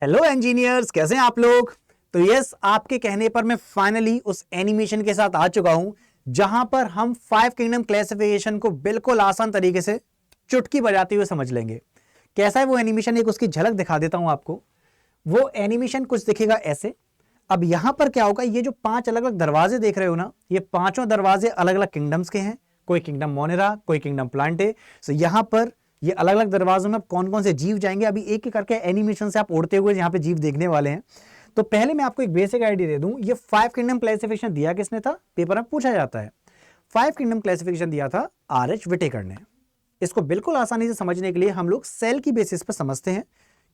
Hello engineers, कैसे हैं आप लोग। तो यस, आपके कहने पर मैं फाइनली उस एनिमेशन के साथ आ चुका हूं जहां पर हम 5 किंगडम क्लासिफिकेशन को बिल्कुल आसान तरीके से चुटकी बजाते हुए समझ लेंगे। कैसा है वो एनिमेशन, एक उसकी झलक दिखा देता हूं आपको। वो एनिमेशन कुछ दिखेगा ऐसे। अब यहां पर क्या होगा, ये जो 5 अलग अलग दरवाजे देख रहे हो ना, ये पांचों दरवाजे अलग अलग किंगडम्स के हैं। कोई किंगडम मोनेरा, कोई किंगडम प्लांटे। सो यहां पर ये अलग अलग दरवाजों में कौन कौन से जीव जाएंगे, अभी एक एक करके एनिमेशन से आप उड़ते हुए यहाँ पे जीव देखने वाले हैं। तो पहले मैं आपको एक बेसिक आइडिया दे दूं, ये 5 किंगडम क्लासिफिकेशन दिया किसने था, पेपर में पूछा जाता है। 5 किंगडम क्लासिफिकेशन दिया था आर.एच. विटेकर ने। इसको बिल्कुल आसानी से समझने के लिए हम लोग सेल की बेसिस पर समझते हैं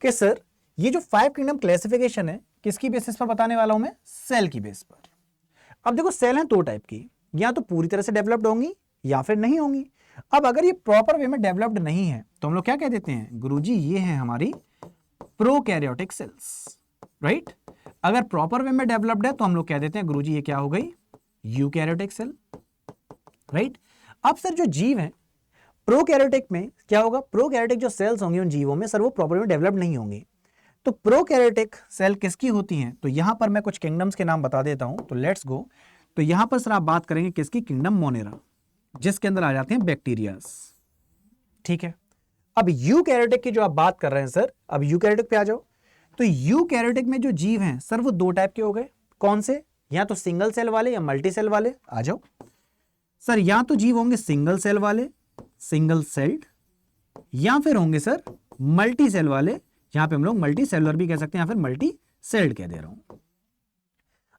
कि सर ये जो 5 किंगडम क्लासिफिकेशन है किसकी बेसिस पर बताने वाला हूं मैं, सेल की बेस पर। अब देखो, सेल हैं 2 टाइप की, या तो पूरी तरह से डेवलप्ड होंगी या फिर नहीं होंगी। अब अगर ये प्रॉपर वे में डेवलप्ड नहीं है तो हम लोग क्या कह देते हैं, गुरुजी ये है हमारी प्रोकैरियोटिक सेल्स, राइट। अगर प्रॉपर वे में डेवलप्ड है तो हम लोग कह देते हैं गुरुजी ये क्या हो गई, यूकैरियोटिक सेल, राइट। अब सर जो जीव है प्रोकैरियोटिक में क्या होगा, प्रोकैरियोटिक जो सेल्स होंगे उन जीवों में सर वो प्रॉपर में डेवलप्ड नहीं होंगे। तो प्रोकैरियोटिक सेल किसकी होती हैं, तो यहां पर मैं कुछ किंगडम्स के नाम बता देता हूं, तो लेट्स गो। तो यहां पर सर आप बात करेंगे किसकी, किंगडम मोनेरा, जिसके अंदर आ जाते हैं बैक्टीरियाज, ठीक है। अब यूकैरियोटिक की जो आप बात कर रहे हैं सर, अब यूकैरियोटिक पे आ जाओ। तो यूकैरियोटिक में जो जीव हैं सर वो 2 टाइप के हो गए, कौन से, या तो सिंगल सेल वाले या मल्टी सेल वाले। आ जाओ सर, या तो जीव होंगे सिंगल सेल वाले, सिंगल सेल्ड, या फिर होंगे सर मल्टी सेल वाले, यहां पे हम लोग मल्टी सेलुलर भी कह सकते हैं या फिर मल्टी सेल्ड कह दे रहा हूं।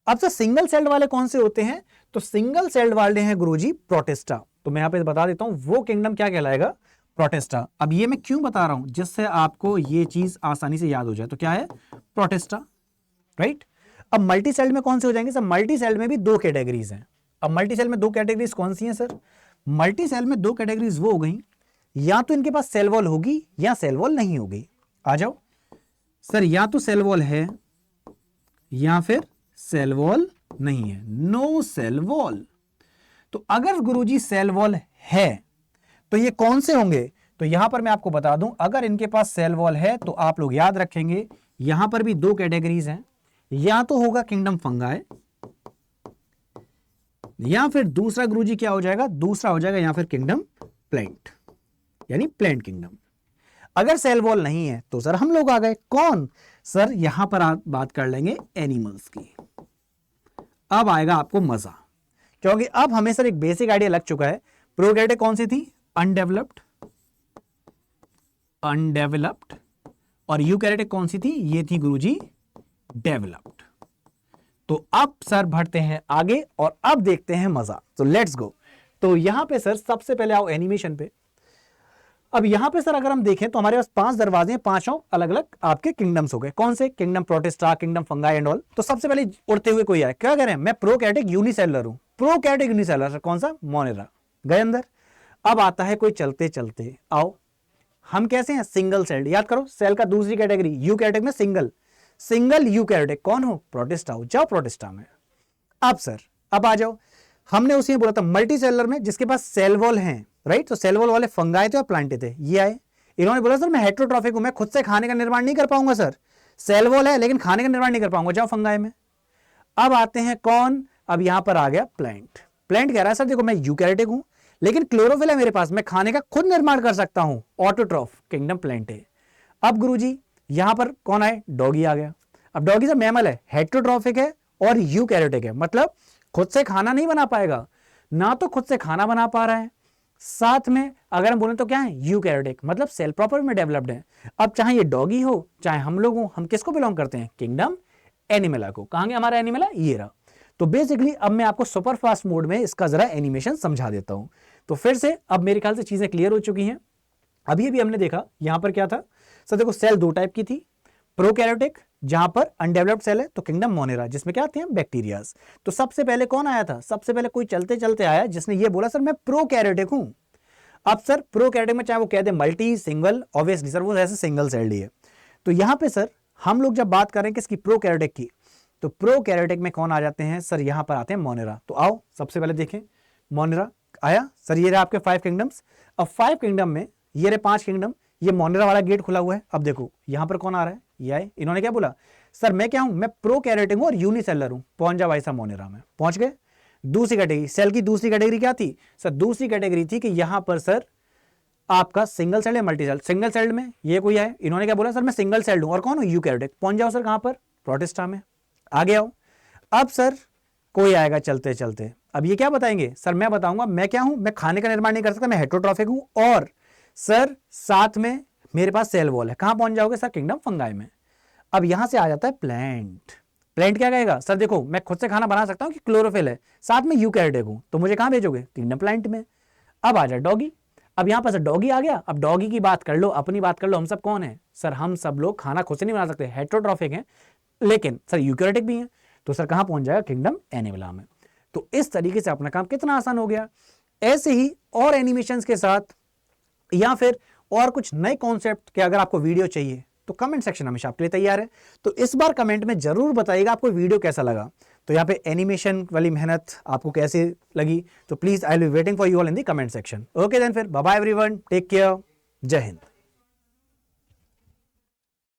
अब सर सिंगल सेल्ड वाले कौन से होते हैं, तो सिंगल सेल्ड वाले हैं गुरुजी प्रोटिस्टा। तो मैं यहां पे बता देता हूं वो किंगडम क्या कहलाएगा, प्रोटिस्टा। अब ये मैं क्यों बता रहा हूं, जिससे आपको ये चीज आसानी से याद हो जाए। तो क्या है, प्रोटिस्टा, राइट। अब मल्टी सेल्ड में कौन से हो जाएंगे सर, मल्टी सेल्ड में भी 2 कैटेगरीज हैं। अब मल्टी सेल में 2 कैटेगरीज कौन सी हैं सर, मल्टी सेल में 2 कैटेगरीज वो हो गई, या तो इनके पास सेल वॉल होगी या सेल वॉल नहीं होगी। आ जाओ सर, या तो सेल वॉल है या फिर सेल वॉल नहीं है, नो सेल वॉल। तो अगर गुरुजी सेल वॉल है तो ये कौन से होंगे, तो यहां पर मैं आपको बता दूं, अगर इनके पास सेल वॉल है तो आप लोग याद रखेंगे यहां पर भी 2 कैटेगरीज हैं, या तो होगा किंगडम फंगाई, या फिर दूसरा गुरुजी क्या हो जाएगा, दूसरा हो जाएगा या फिर किंगडम प्लांट, यानी प्लांट किंगडम। अगर सेल वॉल नहीं है तो सर हम लोग आ गए कौन, सर यहां पर आप बात कर लेंगे एनिमल्स की। अब आएगा आपको मजा, क्योंकि अब हमें सर एक बेसिक आइडिया लग चुका है। प्रोकैरियोटिक कौन सी थी, अनडेवलप्ड, अनडेवलप्ड, और यूकैरियोटिक कौन सी थी, ये थी गुरुजी डेवलप्ड। तो अब सर बढ़ते हैं आगे और अब देखते हैं मजा। तो लेट्स गो। तो यहां पे सर सबसे पहले आओ एनिमेशन पे। अब यहां पे सर अगर हम देखें तो हमारे पास 5 दरवाजे हैं, 5 अलग अलग आपके किंगडम्स हो गए। कौन से, kingdom protista, kingdom fungi and all. तो सबसे पहले उड़ते हुए कोई आए, क्या कह रहे हैं, मैं प्रोकैरियोटिक यूनिसेलुलर हूं, प्रोकैरियोटिक यूनिसेलुलर कौन सा, मोनेरा, गए अंदर। अब आता है कोई चलते चलते, आओ हम कैसे हैं, सिंगल सेल्ड। याद करो सेल का दूसरी कैटेगरी, यूकैरियोटिक में सिंगल, सिंगल यूकैरियोटिक कौन हो, प्रोटिस्टा हो, जाओ प्रोटिस्टा में। अब सर अब आ जाओ, हमने उसी में बोला था मल्टी सेलुलर में जिसके पास सेल वॉल हैं, राइट। तो सेल वॉल वाले फंगाई थे और प्लांटे थे, ये आए। इन्होंने बोला सर मैं हेटेरोट्रॉफिक हूं, मैं खुद से खाने का निर्माण नहीं कर पाऊंगा सर, सेल वॉल है लेकिन खाने का निर्माण नहीं कर पाऊंगा, जाओ फंगाई में। अब आते हैं कौन, अब यहां पर आ गया प्लांट। प्लांट कह रहा है सर देखो मैं यूकैरियोटिक हूं लेकिन क्लोरोफिल है मेरे पास, मैं खाने का खुद निर्माण कर सकता हूं, ऑटोट्रॉफ, किंगडम प्लांटे। अब गुरुजी यहां पर कौन आए, डॉगी आ गया। अब डॉगी सर मैमल है, हेटेरोट्रॉफिक है और यूकैरियोटिक है, मतलब खुद से खाना नहीं बना पाएगा, ना तो खुद से खाना बना पा रहा है, साथ में अगर हम बोलें तो क्या है, यूकैरियोटिक, मतलब सेल प्रॉपर में डेवलप्ड है। अब चाहे ये डॉगी हो चाहे हम लोग हो, हम किसको बिलोंग करते हैं, किंगडम एनिमला को। कहां गया हमारा एनिमला, ये रहा। तो बेसिकली अब मैं आपको सुपर फास्ट मोड में इसका जरा एनिमेशन समझा देता हूं। तो फिर से अब मेरे ख्याल से चीजें क्लियर हो चुकी हैं। अभी हमने देखा यहां पर क्या था सर, देखो सेल 2 टाइप की थी, प्रोकैरियोटिक जहां पर अनडेवलप्ड सेल है, तो किंगडम मोनेरा जिसमें क्या आते हैं बैक्टीरियाज। तो सबसे पहले कौन आया था, सबसे पहले कोई चलते चलते आया जिसने ये बोला सर मैं प्रोकैरियोटिक हूं। अब सर प्रोकैरियोटिक में चाहे वो कह दे मल्टी, सिंगल, ऑब्वियसली सर वो ऐसे सिंगल सेल्ड ही है। तो यहां पे सर हम लोग जब बात करें किसकी, प्रोकैरियोटिक की, तो प्रोकैरियोटिक में कौन आ जाते हैं सर, यहां पर आते हैं मोनेरा। तो आओ सबसे पहले देखें, मोनेरा आया सर, ये रहे आपके 5 किंगडम्स। अब 5 किंगडम में ये रहे 5 किंगडम, ये मोनेरा वाला गेट खुला हुआ है। अब देखो यहां पर कौन आ रहा है, ये आए, इन्होंने क्या बोला, सर मैं क्या हूं, मैं प्रोकैरियोटिक हूं और यूनिसेलर हूं, पहुंच जा भाई साहब मोनेरा में, पहुंच गए। दूसरी कैटेगरी, सेल की दूसरी कैटेगरी क्या थी सर, दूसरी कैटेगरी थी कि यहां पर सर आपका सिंगल सेल या मल्टी सेल। सिंगल सेल में ये कोई है, इन्होंने क्या बोला, सर मैं सिंगल सेल्ड हूं और कौन हूं, यूकैरियोटिक, पहुंच जाओ सर कहां पर, प्रोटिस्टा में, आगे आओ। अब सर कोई आएगा चलते चलते, अब ये क्या बताएंगे, सर मैं बताऊंगा मैं क्या हूं, मैं खाने का निर्माण नहीं कर सकता, मैं हेटेरोट्रॉफिक हूं, और सर साथ में मेरे पास सेल वॉल है, कहां पहुंच जाओगे सर, किंगडम फंगाई में। अब यहां से आ जाता है प्लांट। प्लांट क्या कहेगा, सर देखो मैं खुद से खाना बना सकता हूं कि क्लोरोफिल है, साथ में यूकैरियोटिक हूं, तो मुझे कहां भेजोगे, किंगडम प्लांट में। अब आ जाए डॉगी, अब यहां पर सर डॉगी आ गया, अब डॉगी की बात कर लो, अपनी बात कर लो, हम सब कौन है सर, हम सब लोग खाना खुद से नहीं बना सकते, हेटेरोट्रॉफिक हैं, लेकिन सर यूकैरियोटिक भी हैं, तो सर कहां पहुंच जाएगा, किंगडम एनिमला में। तो इस तरीके से अपना काम कितना आसान हो गया। ऐसे ही और एनिमेशंस के साथ या फिर और कुछ नए कॉन्सेप्ट के अगर आपको वीडियो चाहिए तो कमेंट सेक्शन हमेशा आपके लिए तैयार है। तो इस बार कमेंट में जरूर बताइएगा आपको वीडियो कैसा लगा, तो यहाँ पे एनिमेशन वाली मेहनत आपको कैसी लगी, तो please I will be waiting for you all in the comment section. Okay then, फिर bye bye everyone, take care, Jai Hind.